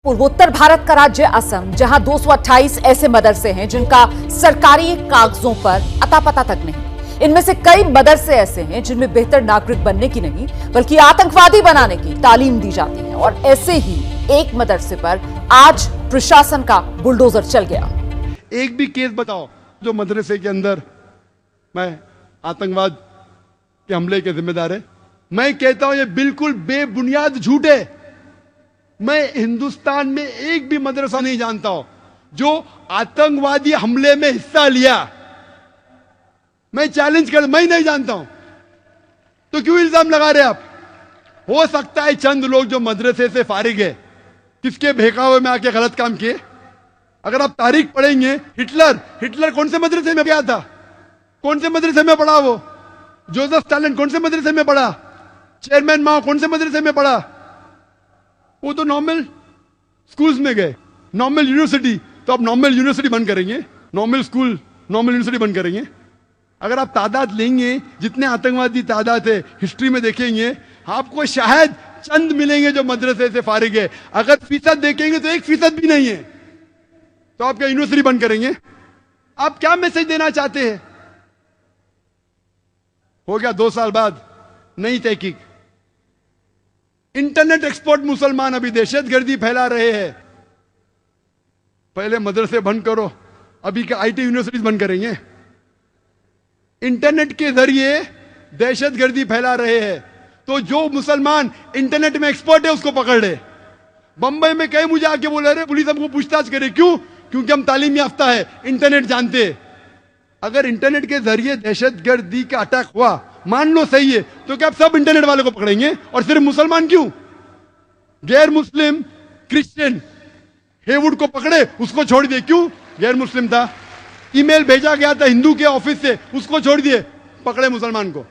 पूर्वोत्तर भारत का राज्य असम, जहां 228 ऐसे मदरसे हैं जिनका सरकारी कागजों पर अता पता तक नहीं। इनमें से कई मदरसे ऐसे हैं जिनमें बेहतर नागरिक बनने की नहीं बल्कि आतंकवादी बनाने की तालीम दी जाती है। और ऐसे ही एक मदरसे पर आज प्रशासन का बुलडोजर चल गया। एक भी केस बताओ जो मदरसे के अंदर मैं आतंकवाद के हमले के जिम्मेदार है। मैं कहता हूं ये बिल्कुल बेबुनियाद झूठ है। मैं हिंदुस्तान में एक भी मदरसा नहीं जानता हूं जो आतंकवादी हमले में हिस्सा लिया। मैं चैलेंज कर, मैं नहीं जानता हूं, तो क्यों इल्जाम लगा रहे आप? हो सकता है चंद लोग जो मदरसे से फारिग है किसके बहकावे में आके गलत काम किए। अगर आप तारीख पढ़ेंगे, हिटलर कौन से मदरसे में गया था? कौन से मदरसे में पढ़ा वो? जोसेफ स्टालिन कौन से मदरसे में पढ़ा? चेयरमैन माओ कौन से मदरसे में पढ़ा? वो तो नॉर्मल स्कूल्स में गए। नॉर्मल यूनिवर्सिटी, तो आप नॉर्मल यूनिवर्सिटी बंद करेंगे, नॉर्मल स्कूल नॉर्मल यूनिवर्सिटी बंद करेंगे। अगर आप तादाद लेंगे, जितने आतंकवादी तादाद है हिस्ट्री में देखेंगे, आपको शायद चंद मिलेंगे जो मदरसे से फारिग है। अगर फीसद देखेंगे तो 1% भी नहीं है। तो आप क्या यूनिवर्सिटी बंद करेंगे? आप क्या मैसेज देना चाहते हैं? हो गया 2 साल बाद नई तहकीक। इंटरनेट एक्सपर्ट मुसलमान अभी दहशतगर्दी फैला रहे हैं। पहले मदरसे बंद करो, अभी क्या आईटी यूनिवर्सिटीज बंद करेंगे? इंटरनेट के जरिए दहशतगर्दी फैला रहे हैं, तो जो मुसलमान इंटरनेट में एक्सपर्ट है उसको पकड़ ले। बंबई में कई मुझे आके बोले रहे पुलिस हमको पूछताछ करे, क्यों? क्योंकि हम तालीम याफ्ता है, इंटरनेट जानते हैं। अगर इंटरनेट के जरिए दहशतगर्दी का अटैक हुआ, मान लो सही है, तो क्या आप सब इंटरनेट वाले को पकड़ेंगे और सिर्फ मुसलमान क्यों? गैर मुस्लिम क्रिश्चियन हेवुड को पकड़े, उसको छोड़ दिए, क्यों? गैर मुस्लिम था। ईमेल भेजा गया था हिंदू के ऑफिस से, उसको छोड़ दिए, पकड़े मुसलमान को।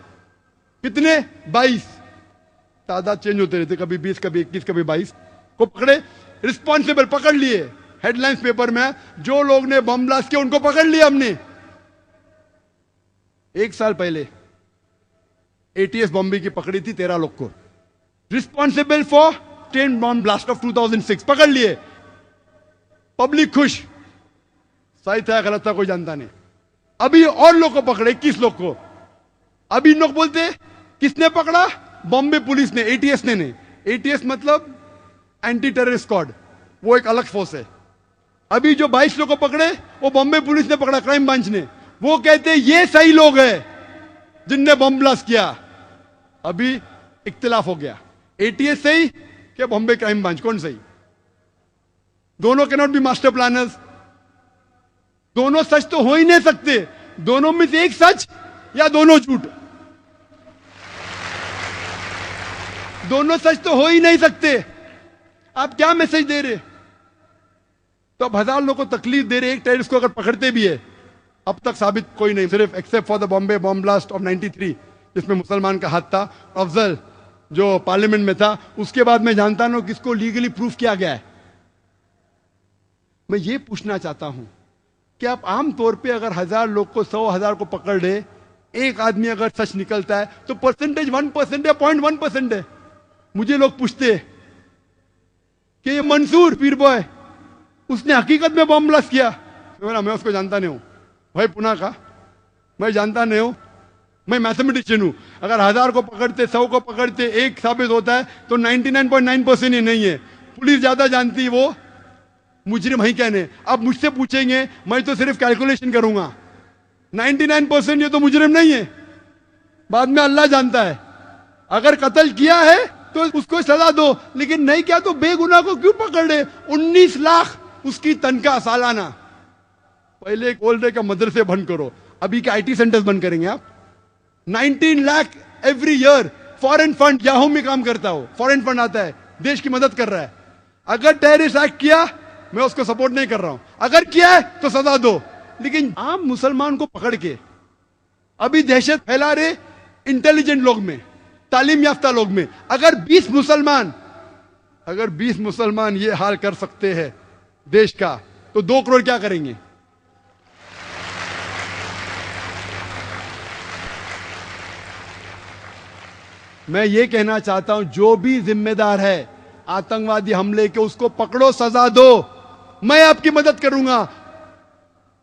कितने? 22। तादाद चेंज होते रहते, कभी 20, कभी 21, कभी 22 को पकड़े। रिस्पॉन्सिबल पकड़ लिए। हेडलाइंस पेपर में जो लोग ने बम ब्लास्ट किया उनको पकड़ लिया हमने। 1 साल पहले एटीएस बॉम्बे की पकड़ी थी 13 लोग को। Responsible for 10 bomb blast of 2006 पकड़ लिए। पब्लिक खुश। सही था गलत था कोई जानता नहीं। अभी और लोग को पकड़े, 21 लोग को। अभी लोग बोलते किसने पकड़ा? बॉम्बे पुलिस ने, एटीएस ने नहीं। एटीएस मतलब एंटी टेररिस्ट स्क्वाड, वो एक अलग फोर्स है। अभी जो 22 लोग को पकड़े वो बॉम्बे पुलिस ने पकड़ा, क्राइम ब्रांच ने। वो कहते ये सही लोग हैं जिनने बम ब्लास्ट किया। अभी इख्तिलाफ हो गया, एटीएस सही कि बॉम्बे क्राइम ब्रांच, कौन सही? दोनों can not be master planners. दोनों सच तो हो ही नहीं सकते। दोनों में से एक सच या दोनों झूठ। दोनों सच तो हो ही नहीं सकते। आप क्या मैसेज दे रहे? तो अब 1000 लोगों को तकलीफ दे रहे। एक टेररिस्ट को अगर पकड़ते भी है, अब तक साबित कोई नहीं, सिर्फ except for the Bombay bomb blast of 93 जिसमें मुसलमान का हाथ था, अफजल जो पार्लियामेंट में था। उसके बाद मैं जानता ना किसको लीगली प्रूफ किया गया है। मैं ये पूछना चाहता हूं कि आप आमतौर पे अगर 1000 लोग को 100,000 को पकड़ ले, एक आदमी अगर सच निकलता है तो परसेंटेज 1% या 0.1% है। मुझे लोग पूछते हैं कि ये मंसूर पीर बॉय उसने हकीकत में बॉम्ब ब्लास्ट किया? मैं उसको जानता नहीं हूं भाई, पुणे का मैं जानता नहीं हूं। मैं मैथमेटिशियन हूं। अगर 1000 को पकड़ते, 100 को पकड़ते, एक साबित होता है तो 99.9% ही नहीं है। पुलिस ज्यादा जानती है, वो मुजरिम ही कहने। अब मुझसे पूछेंगे, मैं तो सिर्फ कैलकुलेशन करूंगा। 99% ये तो मुजरिम नहीं है, बाद में अल्लाह जानता है। अगर कत्ल किया है तो उसको सजा दो, लेकिन नहीं किया तो बेगुनाह को क्यों पकड़ रहे? 19 लाख उसकी तनख्वाह सालाना। पहले बोल रहे का मदरसे बंद करो, अभी के आईटी सेंटर्स बंद करेंगे आप। 19 lakh every year. Foreign fund Yahoo में काम करता हो, फॉरेन फंड आता है, देश की मदद कर रहा है। अगर टेररिस्ट एक्ट किया, मैं उसको सपोर्ट नहीं कर रहा हूं, अगर किया है तो सजा दो। लेकिन आम मुसलमान को पकड़ के अभी दहशत फैला रहे इंटेलिजेंट लोग में, तालीम याफ्ता लोग में। अगर 20 मुसलमान ये हाल कर सकते हैं देश का, तो 2 करोड़ क्या करेंगे? मैं ये कहना चाहता हूं, जो भी जिम्मेदार है आतंकवादी हमले के, उसको पकड़ो, सजा दो, मैं आपकी मदद करूंगा,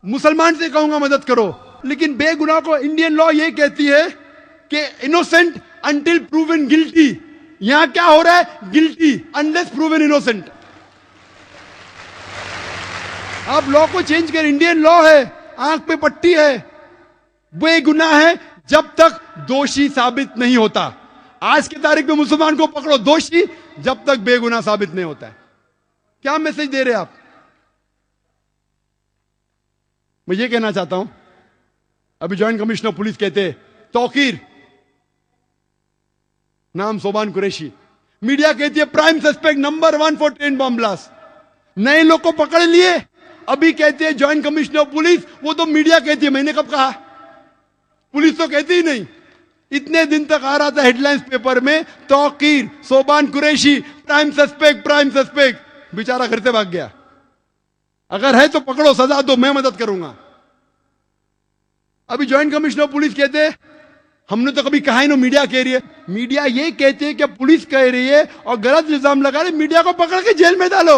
मुसलमान से कहूंगा मदद करो। लेकिन बेगुनाह को इंडियन लॉ ये कहती है कि इनोसेंट अंटिल प्रूवन गिल्टी। यहां क्या हो रहा है? Guilty unless proven innocent. आप लॉ को चेंज कर, इंडियन लॉ है, आंख पे पट्टी है, बेगुनाह है जब तक दोषी साबित नहीं होता। आज की तारीख में मुसलमान को पकड़ो दोषी जब तक बेगुनाह साबित नहीं होता है। क्या मैसेज दे रहे आप? मैं ये कहना चाहता हूं, अभी ज्वाइंट कमिश्नर पुलिस कहते तौकीर, नाम सोबान कुरैशी, मीडिया कहती है prime suspect number 1 for train bomb blast. नए लोग को पकड़ लिए, अभी कहते हैं ज्वाइंट कमिश्नर पुलिस, वो तो मीडिया कहती है, मैंने कब कहा? पुलिस तो कहती ही नहीं। इतने दिन तक आ रहा था हेडलाइंस पेपर में, Tauqeer, Soban Qureshi, prime suspect, prime suspect. बेचारा घर से भाग गया। अगर है तो पकड़ो, सजा दो, मैं मदद करूंगा। अभी ज्वाइंट कमिश्नर पुलिस कहते हमने तो कभी कहा ही ना, मीडिया कह रही है। मीडिया ये कहते हैं कि पुलिस कह रही है और गलत इल्जाम लगा रहे, मीडिया को पकड़ के जेल में डालो।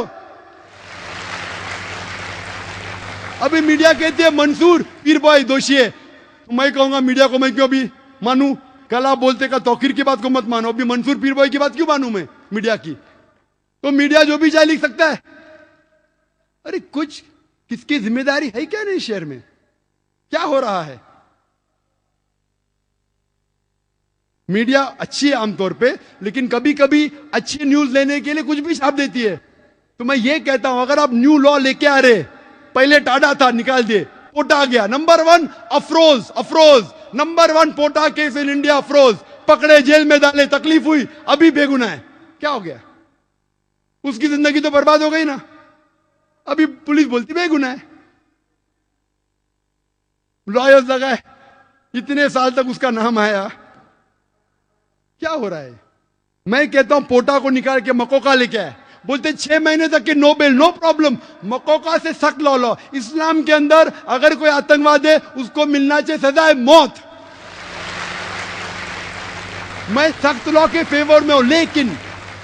अभी मीडिया कहती है मंसूर पीर बॉय दोषी है, तो मैं कहूंगा मीडिया को मैं क्यों अभी मानू? कल आप बोलते का तौकीर की बात को मत मानो, अभी मंसूर पीर बॉय की बात क्यों मानू मैं मीडिया की? तो मीडिया जो भी चाहे लिख सकता है। अरे कुछ किसकी जिम्मेदारी है क्या नहीं? शहर में क्या हो रहा है? मीडिया अच्छी है आमतौर पे, लेकिन कभी कभी अच्छी न्यूज लेने के लिए कुछ भी छाप देती है। तो मैं ये कहता हूं, अगर आप न्यू लॉ लेके आ रहे, पहले टाडा था निकाल दिए, पोटा आ गया, number 1 Afroz, number 1 POTA case in India, Afroz पकड़े, जेल में डाले, तकलीफ हुई, अभी बेगुनाह है। क्या हो गया? उसकी जिंदगी तो बर्बाद हो गई ना। अभी पुलिस बोलती बेगुनाह है, लॉयर्स लगाए, इतने साल तक उसका नाम आया। क्या हो रहा है? मैं कहता हूं पोटा को निकाल के मकोका लेके आए, बोलते 6 महीने तक के no bail, no problem, MCOCA से सख्त लॉ लो। इस्लाम के अंदर अगर कोई आतंकवाद है उसको मिलना चाहिए सजा है मौत। मैं सख्त लॉ के फेवर में हूं, लेकिन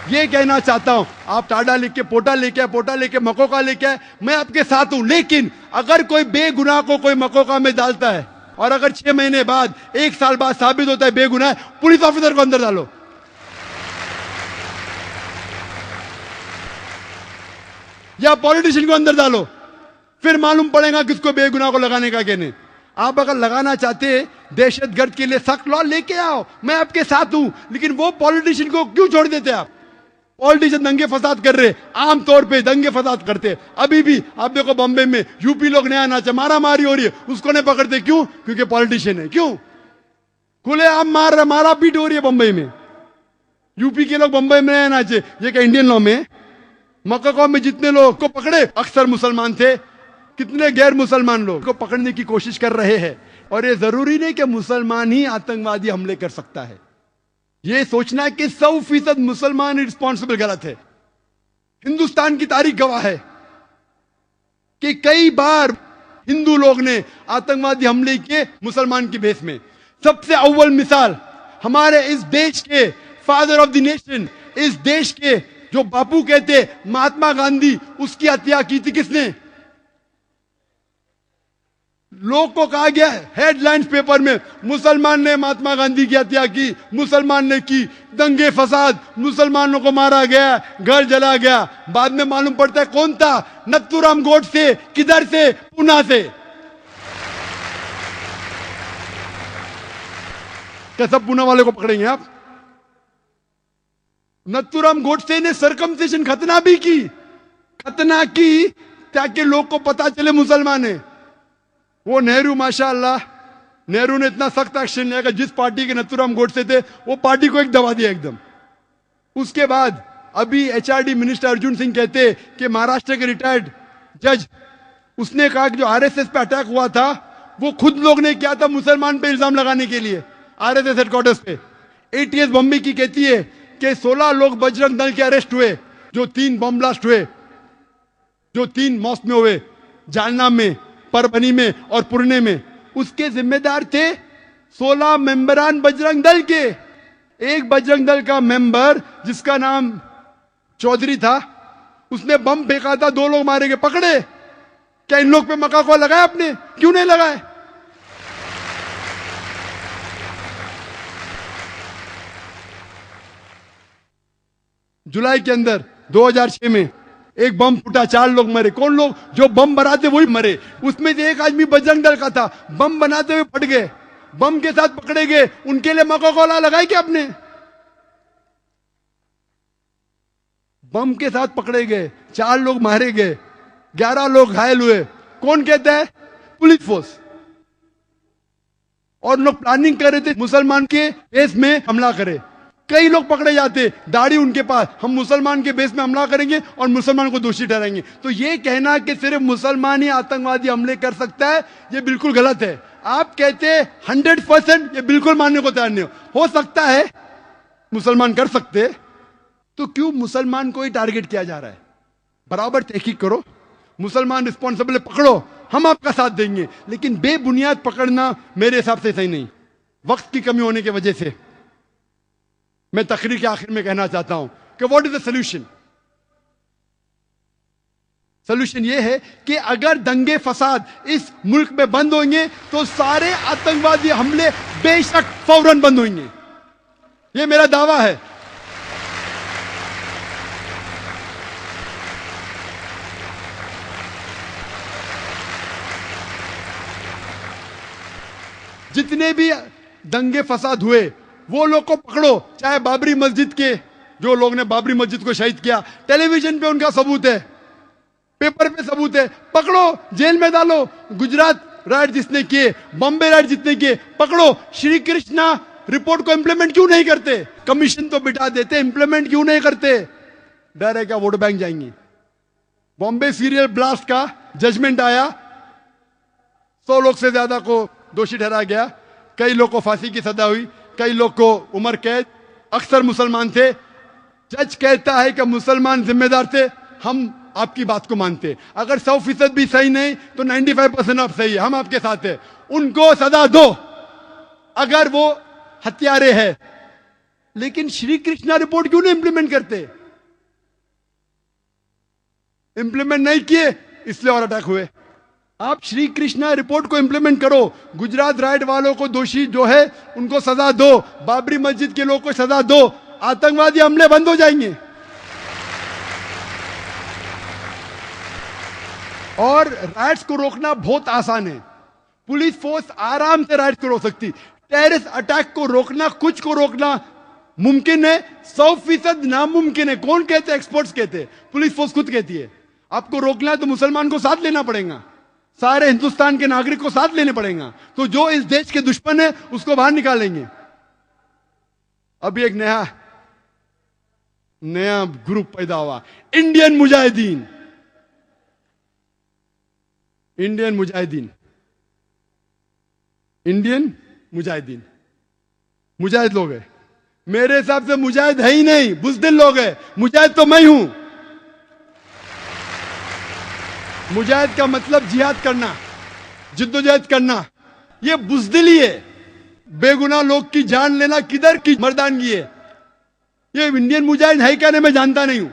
ये कहना चाहता हूं, आप टाडा लेके पोटा लेके मकोका लेके आए, मैं आपके साथ हूं। लेकिन अगर कोई बेगुनाह को कोई मकोका में डालता है और अगर 6 महीने बाद, 1 साल बाद साबित होता है बेगुनाह, पुलिस ऑफिसर को अंदर डालो। या पॉलिटिशियन को अंदर डालो, फिर मालूम पड़ेगा किसको बेगुनाह को लगाने का क्या नहीं। आप अगर लगाना चाहते दहशतगर्द के लिए सख्त लॉ लेके आओ, मैं आपके साथ हूं। लेकिन वो पॉलिटिशियन को क्यों छोड़ देते आप? पॉलिटिशियन दंगे फसाद कर रहे, आमतौर पे दंगे फसाद करते। अभी भी आप देखो बम्बई में यूपी लोग नया नाचा, मारा मारी हो रही है, उसको नहीं पकड़ते, क्यों? क्योंकि पॉलिटिशियन है। क्यों? खुले आम मारा पीट हो रही है बम्बई में। यूपी के लोग बम्बई में नया नाचे, ये क्या इंडियन लॉ में? मक्का में जितने लोग को पकड़े अक्सर मुसलमान थे, कितने गैर मुसलमान लोग को पकड़ने की कोशिश कर रहे हैं। और ये जरूरी नहीं कि मुसलमान ही आतंकवादी हमले कर सकता है। ये सोचना है कि 100% मुसलमान रिस्पॉन्सिबल, गलत है। हिंदुस्तान की तारीख गवाह है कि कई बार हिंदू लोग ने आतंकवादी हमले किए मुसलमान की भेष में। सबसे अव्वल मिसाल हमारे इस देश के फादर ऑफ द नेशन, इस देश के जो बापू कहते महात्मा गांधी, उसकी हत्या की थी किसने? लोग को कहा गया हेडलाइंस पेपर में, मुसलमान ने महात्मा गांधी की हत्या की, मुसलमान ने की, दंगे फसाद, मुसलमानों को मारा गया, घर जला गया। बाद में मालूम पड़ता है कौन था? नथुराम गोडसे। किधर से? पूना से। क्या सब पूना वाले को पकड़ेंगे आप? नथुराम गोडसे ने सरकमसिशन खतना भी की, खतना की ताकि लोग को पता चले मुसलमान है। वो नेहरू, माशाअल्लाह, नेहरू ने इतना सख्त एक्शन लिया कि जिस पार्टी के नथुराम गोडसे थे वो पार्टी को एक दबा दिया एकदम। उसके बाद अभी एचआरडी मिनिस्टर अर्जुन सिंह कहते कि महाराष्ट्र के रिटायर्ड जज, उसने कहा कि जो आरएसएस पे अटैक हुआ था वो खुद लोग ने किया था मुसलमान पे इल्जाम लगाने के लिए, आरएसएस हेडक्वार्टर्स पे। एटीएस बम्बई की कहती है कि 16 लोग बजरंग दल के अरेस्ट हुए, जो 3 बम ब्लास्ट हुए, जो 3 मॉस्क में हुए, जालना में, परभनी में और पुणे में। उसके जिम्मेदार थे 16 मेंबरान बजरंग दल के। एक बजरंग दल का मेंबर जिसका नाम चौधरी था, उसने बम फेंका था, 2 लोग मारे गए, पकड़े। क्या इन लोग पे मक्का को लगाया आपने? क्यों नहीं लगाए? जुलाई के अंदर 2006 में एक बम फूटा, 4 लोग मरे। कौन लोग? जो बम बनाते वही मरे। उसमें से एक आदमी बजरंग दल का था, बम बनाते हुए फट गए, बम के साथ पकड़े गए। उनके लिए मक्का कोला लगाई क्या आपने? बम के साथ पकड़े गए, 4 लोग मारे गए, 11 लोग घायल हुए। कौन कहता है? Police force. और लोग प्लानिंग कर रहे थे मुसलमान के बेस में हमला करें। कई लोग पकड़े जाते, दाढ़ी उनके पास, हम मुसलमान के बेस में हमला करेंगे और मुसलमान को दोषी ठहराएंगे। तो ये कहना कि सिर्फ मुसलमान ही आतंकवादी हमले कर सकता है, ये बिल्कुल गलत है। आप कहते 100%, ये बिल्कुल मानने को तैयार नहीं हो सकता है मुसलमान कर सकते, तो क्यों मुसलमान को ही टारगेट किया जा रहा है? बराबर तहकीक करो, मुसलमान रिस्पॉन्सिबल पकड़ो, हम आपका साथ देंगे, लेकिन बेबुनियाद पकड़ना मेरे हिसाब से सही नहीं। वक्त की कमी होने की वजह से मैं तकरीर के आखिर में कहना चाहता हूं कि what is the solution. Solution यह है कि अगर दंगे फसाद इस मुल्क में बंद होंगे तो सारे आतंकवादी हमले बेशक फौरन बंद होंगे। यह मेरा दावा है। जितने भी दंगे फसाद हुए वो लोग को पकड़ो, चाहे बाबरी मस्जिद के जो लोग ने बाबरी मस्जिद को शहीद किया, टेलीविजन पे उनका सबूत है, पेपर पे सबूत है, पकड़ो, जेल में डालो। गुजरात राइट जिसने किए, बॉम्बे राइट जिसने किए, पकड़ो। श्री कृष्णा रिपोर्ट को इंप्लीमेंट क्यों नहीं करते? कमीशन तो बिठा देते, इंप्लीमेंट क्यों नहीं करते? डर है क्या वोट बैंक जाएंगे? बॉम्बे सीरियल ब्लास्ट का जजमेंट आया, 100 लोग से ज्यादा को दोषी ठहराया गया, कई लोग को फांसी की सजा हुई, कई लोग को उम्र कैद, अक्सर मुसलमान थे। जज कहता है कि मुसलमान जिम्मेदार थे, हम आपकी बात को मानते। अगर 100% भी सही नहीं तो 95% आप सही है, हम आपके साथ हैं, उनको सजा दो अगर वो हत्यारे हैं। लेकिन श्री कृष्णा रिपोर्ट क्यों नहीं इंप्लीमेंट करते? इंप्लीमेंट नहीं किए इसलिए और अटैक हुए। आप श्री कृष्णा रिपोर्ट को इंप्लीमेंट करो, गुजरात राइट वालों को दोषी जो है उनको सजा दो, बाबरी मस्जिद के लोगों को सजा दो, आतंकवादी हमले बंद हो जाएंगे। और राइट्स को रोकना बहुत आसान है, पुलिस फोर्स आराम से राइट्स को रोक सकती। टेररिस्ट अटैक को रोकना, कुछ को रोकना मुमकिन है, 100% नामुमकिन है। कौन कहते हैं? एक्सपर्ट्स कहते हैं, पुलिस फोर्स खुद कहती है। आपको रोकना है तो मुसलमान को साथ लेना पड़ेगा, सारे हिंदुस्तान के नागरिक को साथ लेने पड़ेगा। तो जो इस देश के दुश्मन है उसको बाहर निकालेंगे। अभी एक नया ग्रुप पैदा हुआ, Indian Mujahideen. Indian Mujahideen, Indian Mujahideen, मुजाहिद लोग हैं। मेरे हिसाब से मुजाहिद है ही नहीं, बुज़दिल लोग हैं। मुजाहिद तो मैं हूं। मुजाहिद का मतलब जिहाद करना, जिद्दोजहद करना, यह बुज़दिली है। बेगुनाह लोग की जान लेना किधर की मर्दानगी है? ये इंडियन मुजाहिद है क्या? नहीं, मैं जानता नहीं हूं।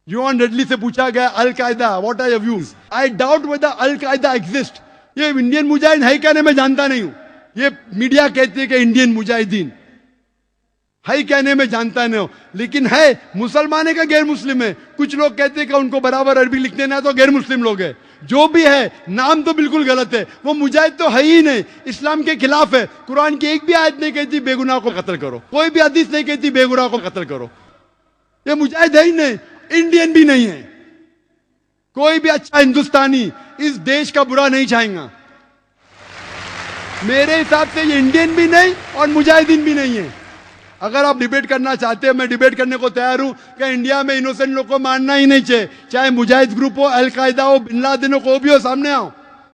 यूआन रेडली से पूछा गया, al Qaeda what are your views? I doubt whether al Qaeda exist. ये इंडियन मुजाहिद है क्या? नहीं, मैं जानता नहीं हूं। ये मीडिया कहती है कि इंडियन मुजाहिदीन है, कहने में जानता नहीं हो, लेकिन है। मुसलमान है का गैर मुस्लिम है? कुछ लोग कहते हैं कि उनको बराबर अरबी लिखने ना, तो गैर मुस्लिम लोग है। जो भी है, नाम तो बिल्कुल गलत है। वो मुजाहिद तो है ही नहीं, इस्लाम के खिलाफ है। कुरान की एक भी आयत नहीं कहती बेगुनाह को कत्ल करो, कोई भी हदीस नहीं कहती बेगुनाह को कत्ल करो। ये मुजाहिद है ही नहीं, इंडियन भी नहीं है। कोई भी अच्छा हिंदुस्तानी इस देश का बुरा नहीं चाहेगा। मेरे हिसाब से ये इंडियन भी नहीं और मुजाहिदीन भी नहीं है। अगर आप डिबेट करना चाहते हैं, मैं डिबेट करने को तैयार हूं कि इंडिया में इनोसेंट लोग को मारना ही नहीं चाहिए, चाहे मुजाहिद ग्रुप हो, अल कायदा हो, बिन लादेन हो, को भी हो, सामने आओ।